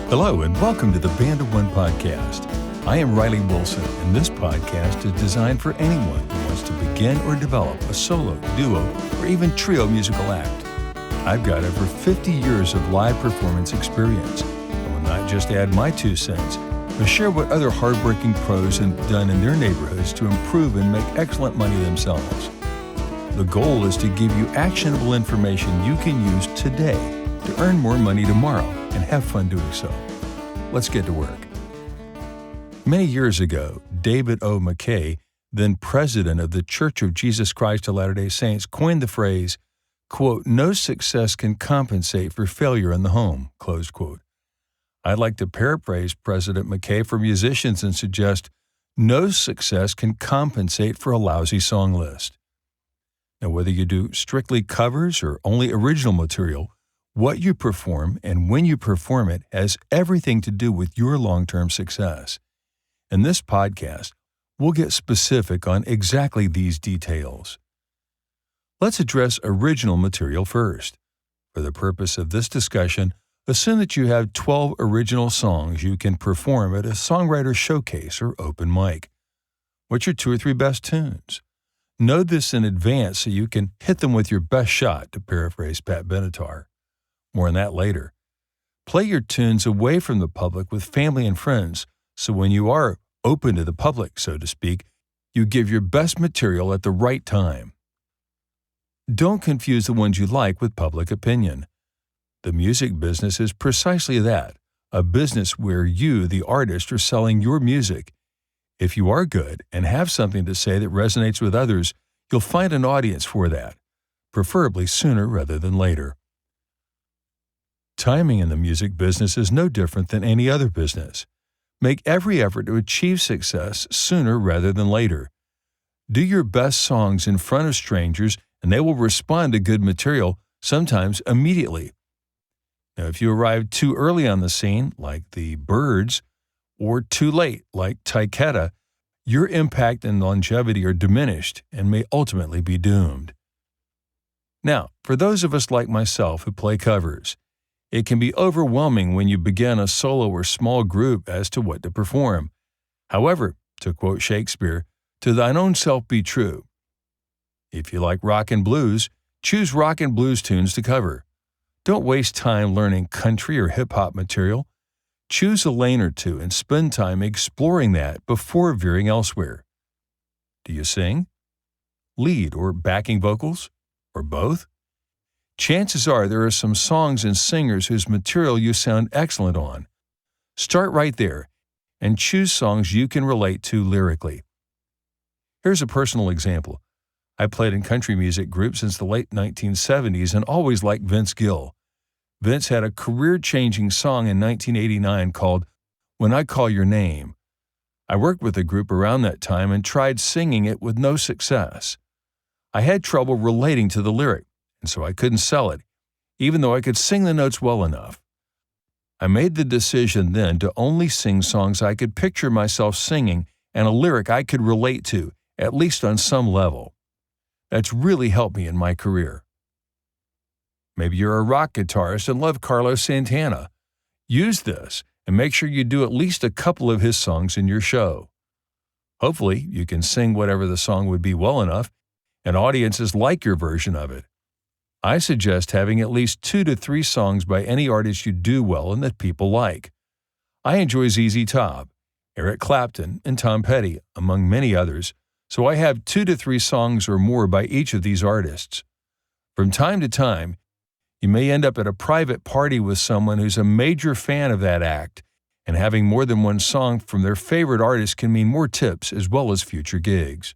Hello and welcome to the Band of One podcast. I am Riley Wilson, and this podcast is designed for anyone who wants to begin or develop a solo, duo, or even trio musical act. I've got over 50 years of live performance experience. I will not just add my 2 cents, but share what other hardworking pros have done in their neighborhoods to improve and make excellent money themselves. The goal is to give you actionable information you can use today to earn more money tomorrow and have fun doing so. Let's get to work. Many years ago, David O. McKay, then president of the Church of Jesus Christ of Latter-day Saints, coined the phrase, quote, "No success can compensate for failure in the home," close quote. I'd like to paraphrase President McKay for musicians and suggest, no success can compensate for a lousy song list. Now, whether you do strictly covers or only original material, what you perform and when you perform it has everything to do with your long-term success. In this podcast, we'll get specific on exactly these details. Let's address original material first. For the purpose of this discussion, assume that you have 12 original songs you can perform at a songwriter showcase or open mic. What's your 2 or 3 best tunes? Know this in advance so you can hit them with your best shot, to paraphrase Pat Benatar. More on that later. Play your tunes away from the public with family and friends, so when you are open to the public, so to speak, you give your best material at the right time. Don't confuse the ones you like with public opinion. The music business is precisely that, a business where you, the artist, are selling your music. If you are good and have something to say that resonates with others, you'll find an audience for that, preferably sooner rather than later. Timing in the music business is no different than any other business. Make every effort to achieve success sooner rather than later. Do your best songs in front of strangers and they will respond to good material, sometimes immediately. Now, if you arrive too early on the scene, like the Byrds, or too late, like Tyketta, your impact and longevity are diminished and may ultimately be doomed. Now, for those of us like myself who play covers, it can be overwhelming when you begin a solo or small group as to what to perform. However, to quote Shakespeare, "To thine own self be true." If you like rock and blues, choose rock and blues tunes to cover. Don't waste time learning country or hip-hop material. Choose a lane or two and spend time exploring that before veering elsewhere. Do you sing? Lead or backing vocals? Or both? Chances are there are some songs and singers whose material you sound excellent on. Start right there and choose songs you can relate to lyrically. Here's a personal example. I played in country music groups since the late 1970s and always liked Vince Gill. Vince had a career-changing song in 1989 called "When I Call Your Name." I worked with the group around that time and tried singing it with no success. I had trouble relating to the lyric, and so I couldn't sell it, even though I could sing the notes well enough. I made the decision then to only sing songs I could picture myself singing and a lyric I could relate to, at least on some level. That's really helped me in my career. Maybe you're a rock guitarist and love Carlos Santana. Use this and make sure you do at least a couple of his songs in your show. Hopefully, you can sing whatever the song would be well enough, and audiences like your version of it. I suggest having at least 2 to 3 songs by any artist you do well and that people like. I enjoy ZZ Top, Eric Clapton, and Tom Petty, among many others, so I have 2 to 3 songs or more by each of these artists. From time to time, you may end up at a private party with someone who's a major fan of that act, and having more than one song from their favorite artist can mean more tips as well as future gigs.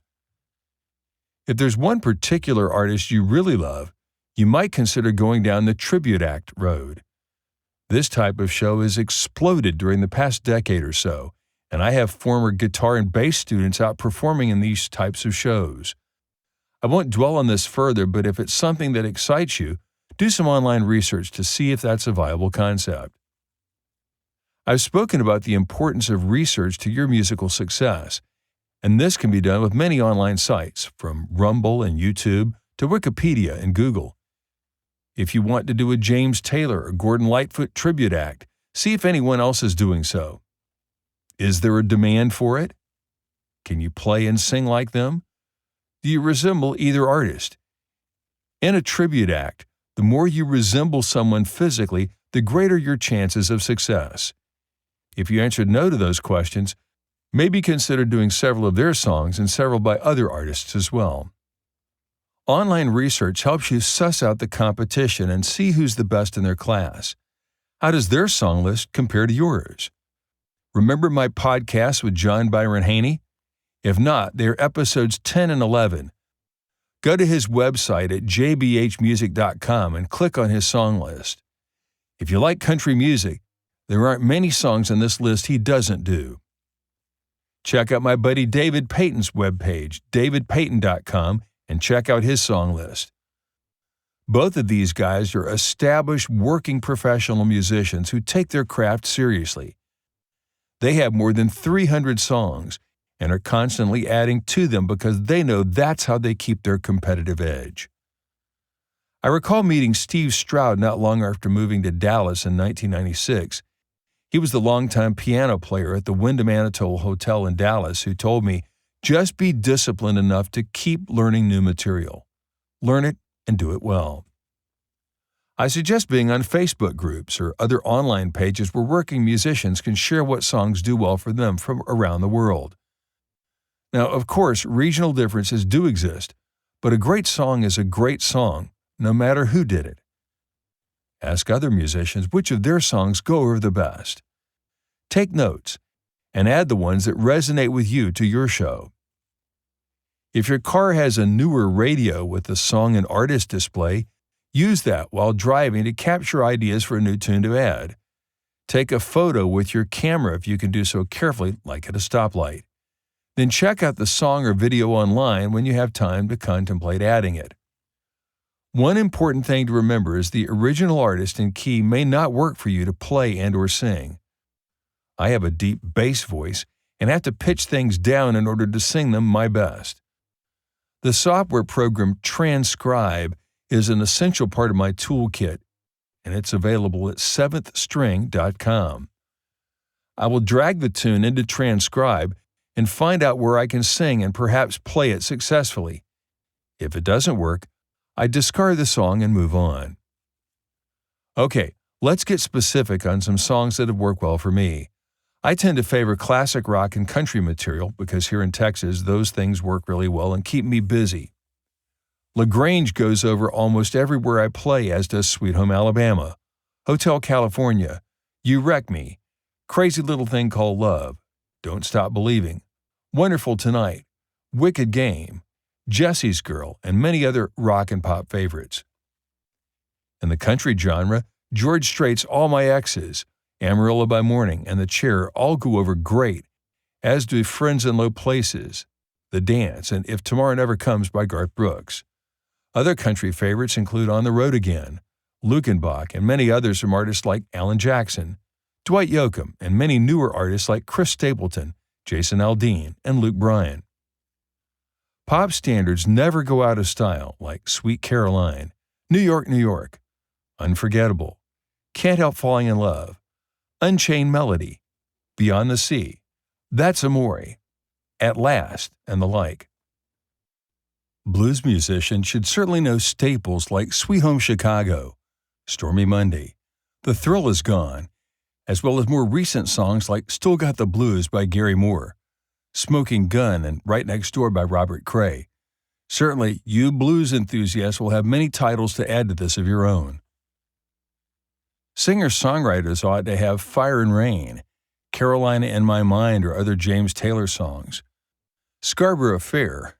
If there's one particular artist you really love, you might consider going down the tribute act road. This type of show has exploded during the past decade or so, and I have former guitar and bass students out performing in these types of shows. I won't dwell on this further, but if it's something that excites you, do some online research to see if that's a viable concept. I've spoken about the importance of research to your musical success, and this can be done with many online sites, from Rumble and YouTube to Wikipedia and Google. If you want to do a James Taylor or Gordon Lightfoot tribute act, See if anyone else is doing so. Is there a demand for it? Can you play and sing like them? Do you resemble either artist? In a tribute act, the more you resemble someone physically, the greater your chances of success. If you answered no to those questions, maybe consider doing several of their songs and several by other artists as well. Online research helps you suss out the competition and see who's the best in their class. How does their song list compare to yours? Remember my podcast with John Byron Haney? If not, they're episodes 10 and 11. Go to his website at jbhmusic.com and click on his song list. If you like country music, there aren't many songs on this list he doesn't do. Check out my buddy David Payton's webpage, davidpayton.com, and check out his song list. Both of these guys are established working professional musicians who take their craft seriously. They have more than 300 songs and are constantly adding to them because they know that's how they keep their competitive edge. I recall meeting Steve Stroud not long after moving to Dallas in 1996. He was the longtime piano player at the Wyndham Anatole Hotel in Dallas who told me, just be disciplined enough to keep learning new material. Learn it and do it well. I suggest being on Facebook groups or other online pages where working musicians can share what songs do well for them from around the world. Now, of course, regional differences do exist, but a great song is a great song, no matter who did it. Ask other musicians which of their songs go over the best. Take notes and add the ones that resonate with you to your show. If your car has a newer radio with a song and artist display, use that while driving to capture ideas for a new tune to add. Take a photo with your camera if you can do so carefully, like at a stoplight. Then check out the song or video online when you have time to contemplate adding it. One important thing to remember is the original artist and key may not work for you to play and/or sing. I have a deep bass voice and have to pitch things down in order to sing them my best. The software program Transcribe is an essential part of my toolkit, and it's available at seventhstring.com. I will drag the tune into Transcribe and find out where I can sing and perhaps play it successfully. If it doesn't work, I discard the song and move on. Okay, let's get specific on some songs that have worked well for me. I tend to favor classic rock and country material because here in Texas, those things work really well and keep me busy. LaGrange goes over almost everywhere I play, as does Sweet Home Alabama, Hotel California, You Wreck Me, Crazy Little Thing Called Love, Don't Stop Believing, Wonderful Tonight, Wicked Game, Jesse's Girl, and many other rock and pop favorites. In the country genre, George Strait's All My Exes, Amarillo by Morning, and The Chair all go over great, as do Friends in Low Places, The Dance, and If Tomorrow Never Comes by Garth Brooks. Other country favorites include On the Road Again, Lukenbach, and many others from artists like Alan Jackson, Dwight Yoakam, and many newer artists like Chris Stapleton, Jason Aldean, and Luke Bryan. Pop standards never go out of style, like Sweet Caroline, New York, New York, Unforgettable, Can't Help Falling in Love, Unchained Melody, Beyond the Sea, That's Amore, At Last, and the like. Blues musicians should certainly know staples like Sweet Home Chicago, Stormy Monday, The Thrill Is Gone, as well as more recent songs like Still Got the Blues by Gary Moore, Smoking Gun, and Right Next Door by Robert Cray. Certainly, you blues enthusiasts will have many titles to add to this of your own. Singer-songwriters ought to have Fire and Rain, Carolina in My Mind, or other James Taylor songs, Scarborough Fair,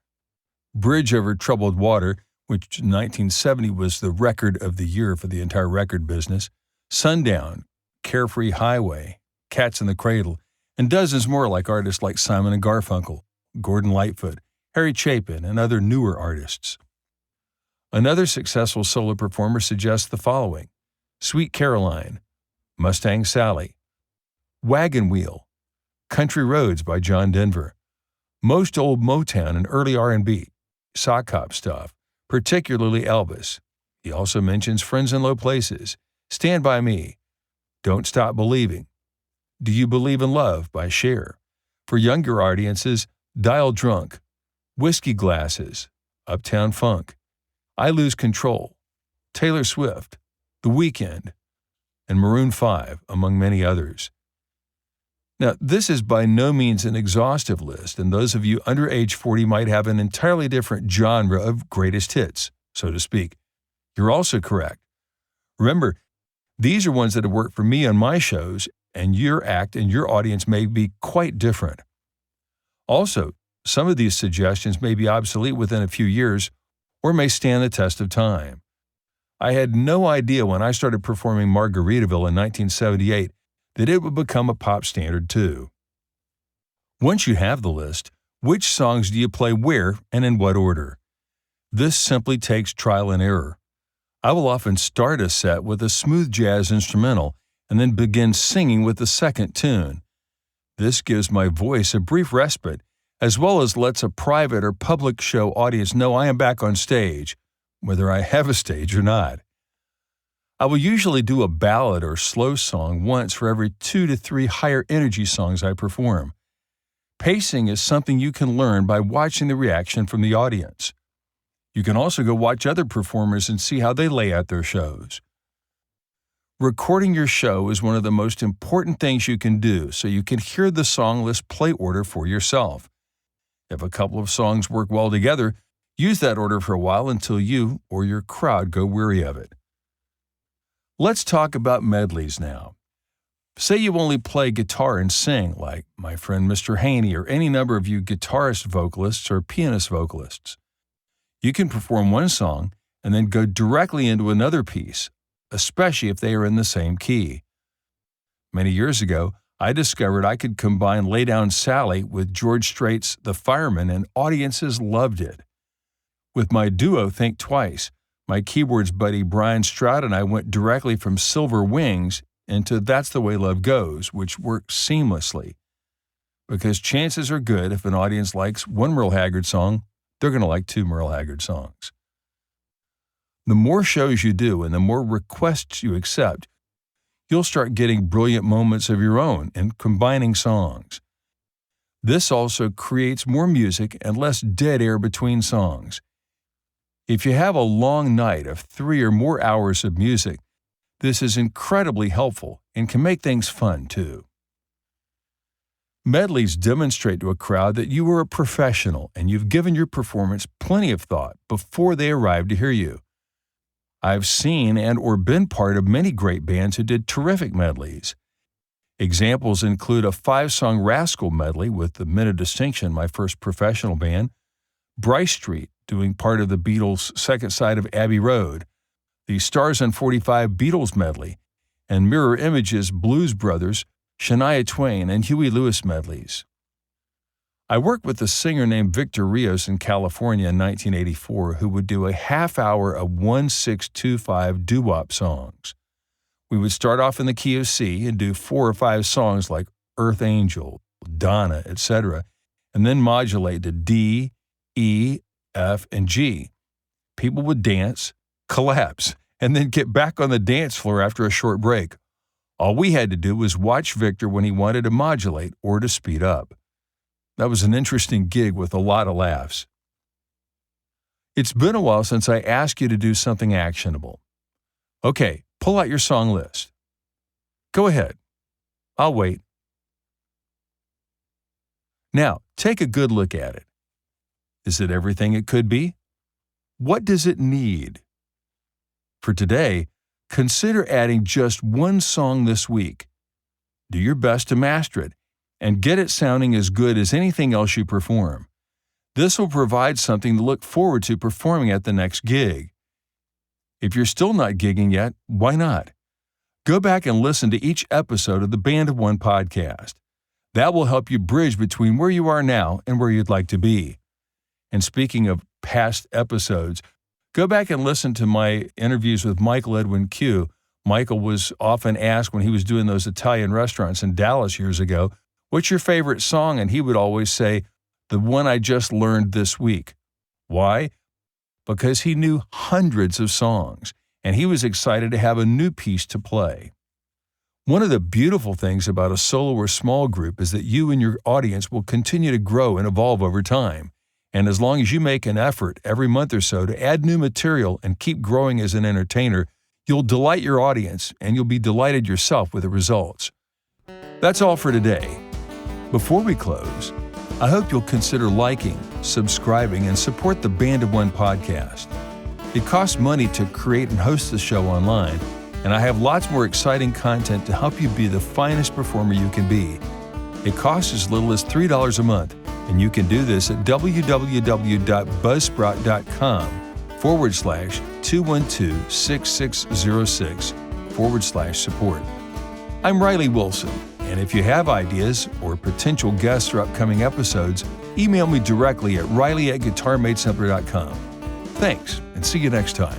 Bridge Over Troubled Water, which in 1970 was the record of the year for the entire record business, Sundown, Carefree Highway, Cats in the Cradle, and dozens more like artists like Simon and Garfunkel, Gordon Lightfoot, Harry Chapin, and other newer artists. Another successful solo performer suggests the following: Sweet Caroline, Mustang Sally, Wagon Wheel, Country Roads by John Denver, most old Motown and early R&B, sock hop stuff, particularly Elvis. He also mentions Friends in Low Places, Stand By Me, Don't Stop Believing. Do You Believe in Love by Cher. For younger audiences, Dial Drunk, Whiskey Glasses, Uptown Funk, I Lose Control, Taylor Swift, The Weeknd, and Maroon 5, among many others. Now, this is by no means an exhaustive list, and those of you under age 40 might have an entirely different genre of greatest hits, so to speak. You're also correct. Remember, these are ones that have worked for me on my shows, and your act and your audience may be quite different. Also, some of these suggestions may be obsolete within a few years or may stand the test of time. I had no idea when I started performing Margaritaville in 1978 that it would become a pop standard too. Once you have the list, which songs do you play where and in what order? This simply takes trial and error. I will often start a set with a smooth jazz instrumental and then begin singing with the second tune. This gives my voice a brief respite, as well as lets a private or public show audience know I am back on stage, whether I have a stage or not. I will usually do a ballad or slow song once for every 2 to 3 higher energy songs I perform. Pacing is something you can learn by watching the reaction from the audience. You can also go watch other performers and see how they lay out their shows. Recording your show is one of the most important things you can do so you can hear the song list play order for yourself. If a couple of songs work well together, use that order for a while until you or your crowd go weary of it. Let's talk about medleys now. Say you only play guitar and sing, like my friend Mr. Haney or any number of you guitarist vocalists or pianist vocalists. You can perform one song and then go directly into another piece, especially if they are in the same key. Many years ago, I discovered I could combine Lay Down Sally with George Strait's The Fireman, and audiences loved it. With my duo Think Twice, my keyboards buddy Brian Stroud and I went directly from Silver Wings into That's the Way Love Goes, which worked seamlessly. Because chances are good if an audience likes one Merle Haggard song, they're going to like 2 Merle Haggard songs. The more shows you do and the more requests you accept, you'll start getting brilliant moments of your own and combining songs. This also creates more music and less dead air between songs. If you have a long night of 3 or more hours of music, this is incredibly helpful and can make things fun too. Medleys demonstrate to a crowd that you are a professional and you've given your performance plenty of thought before they arrive to hear you. I've seen and or been part of many great bands who did terrific medleys. Examples include a 5-song Rascal medley with the Men of Distinction, my first professional band, Bryce Street doing part of the Beatles' Second Side of Abbey Road, the Stars on 45 Beatles medley, and Mirror Image's Blues Brothers, Shania Twain, and Huey Lewis medleys. I worked with a singer named Victor Rios in California in 1984 who would do a half hour of 1-6-2-5 doo-wop songs. We would start off in the key of C and do 4 or 5 songs like Earth Angel, Donna, etc., and then modulate to D, E, F, and G. People would dance, collapse, and then get back on the dance floor after a short break. All we had to do was watch Victor when he wanted to modulate or to speed up. That was an interesting gig with a lot of laughs. It's been a while since I asked you to do something actionable. Okay, pull out your song list. Go ahead. I'll wait. Now, take a good look at it. Is it everything it could be? What does it need? For today, consider adding just one song this week. Do your best to master it and get it sounding as good as anything else you perform. This will provide something to look forward to performing at the next gig. If you're still not gigging yet, why not? Go back and listen to each episode of the Band of One podcast. That will help you bridge between where you are now and where you'd like to be. And speaking of past episodes, go back and listen to my interviews with Michael Edwin Q. Michael was often asked when he was doing those Italian restaurants in Dallas years ago, "What's your favorite song?" And he would always say, "The one I just learned this week." Why? Because he knew hundreds of songs, and he was excited to have a new piece to play. One of the beautiful things about a solo or small group is that you and your audience will continue to grow and evolve over time. And as long as you make an effort every month or so to add new material and keep growing as an entertainer, you'll delight your audience and you'll be delighted yourself with the results. That's all for today. Before we close, I hope you'll consider liking, subscribing, and support the Band of One podcast. It costs money to create and host the show online, and I have lots more exciting content to help you be the finest performer you can be. It costs as little as $3 a month, and you can do this at www.buzzsprout.com/212-6606/support. I'm Riley Wilson, and if you have ideas or potential guests for upcoming episodes, email me directly at riley@guitarmadesimpler.com. Thanks, and see you next time.